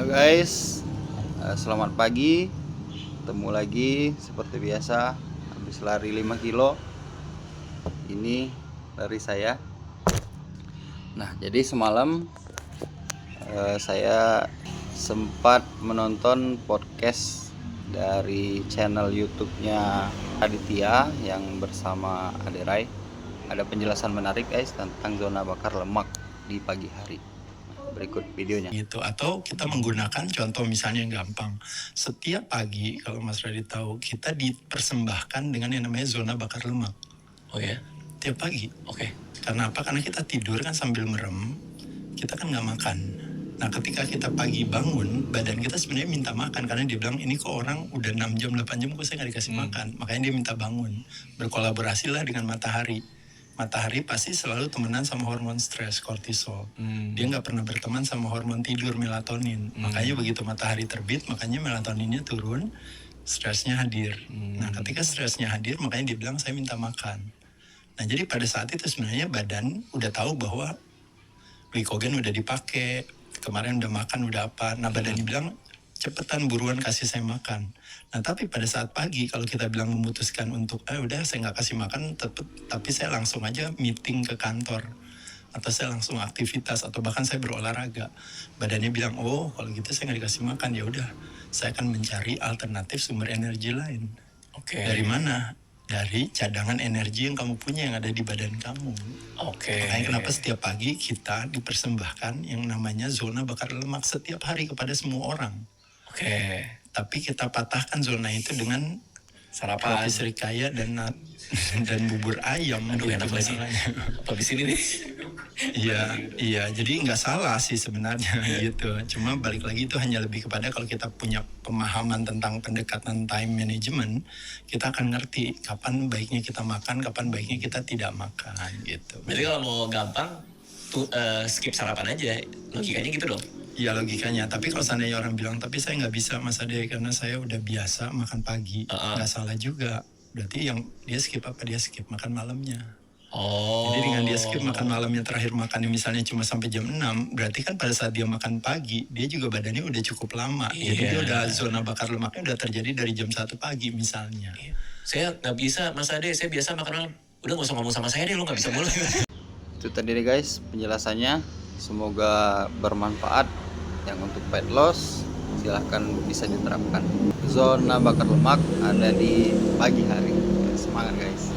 Halo guys, selamat pagi. Ketemu lagi seperti biasa. Habis lari 5 kilo. Ini lari saya. Nah, jadi semalam saya sempat menonton podcast dari channel YouTube-nya Aditya yang bersama Aderai. Ada penjelasan menarik guys tentang zona bakar lemak di pagi hari. Berikut videonya. Gitu. Atau kita menggunakan contoh misalnya yang gampang. Setiap pagi kalau Mas Radit tahu, kita dipersembahkan dengan yang namanya zona bakar lemak. Oh ya? Tiap pagi. Oke. Karena apa? Karena kita tidur kan sambil merem, kita kan nggak makan. Nah ketika kita pagi bangun, badan kita sebenarnya minta makan. Karena dia bilang, ini kok orang udah 6 jam, 8 jam kok saya nggak dikasih makan. Makanya dia minta bangun. Berkolaborasilah dengan matahari. Matahari pasti selalu temenan sama hormon stres, kortisol. Dia nggak pernah berteman sama hormon tidur, melatonin. Makanya begitu matahari terbit, makanya melatoninnya turun, stresnya hadir. Nah ketika stresnya hadir, makanya dia bilang saya minta makan. Nah jadi pada saat itu sebenarnya badan udah tahu bahwa glikogen udah dipakai, kemarin udah makan udah apa. Nah badan bilang cepetan buruan kasih saya makan. Nah tapi pada saat pagi kalau kita bilang memutuskan untuk udah saya nggak kasih makan, tapi saya langsung aja meeting ke kantor atau saya langsung aktivitas atau bahkan saya berolahraga, badannya bilang oh kalau gitu saya nggak dikasih makan, ya udah saya akan mencari alternatif sumber energi lain. Oke. Dari mana? Dari cadangan energi yang kamu punya yang ada di badan kamu. Oke. Makanya kenapa setiap pagi kita dipersembahkan yang namanya zona bakar lemak setiap hari kepada semua orang. Oke. Tapi kita patahkan zona itu dengan Sarapan. roti serikaya dan bubur ayam. Aduh enak lagi. Apa di sini nih? Iya. Jadi nggak salah sih sebenarnya gitu. Cuma balik lagi itu hanya lebih kepada kalau kita punya pemahaman tentang pendekatan time management, kita akan ngerti kapan baiknya kita makan, kapan baiknya kita tidak makan gitu. Jadi kalau mau gampang tuh skip sarapan aja. Logikanya gitu dong. Iya logikanya, tapi kalau seandainya orang bilang, tapi saya nggak bisa Mas Ade karena saya udah biasa makan pagi, nggak salah juga. Berarti yang dia skip apa? Dia skip makan malamnya. Oh. Jadi dengan dia skip makan malamnya, terakhir makannya misalnya cuma sampai jam 6, berarti kan pada saat dia makan pagi, dia juga badannya udah cukup lama. Jadi dia udah zona bakar lemaknya udah terjadi dari jam 1 pagi misalnya. Saya nggak bisa Mas Ade, saya biasa makan malam. Udah nggak usah ngomong sama saya deh, lo nggak bisa mulai. Itu tadi guys penjelasannya, semoga bermanfaat. Yang untuk fat loss silahkan bisa diterapkan. Zona bakar lemak ada di pagi hari. Semangat guys.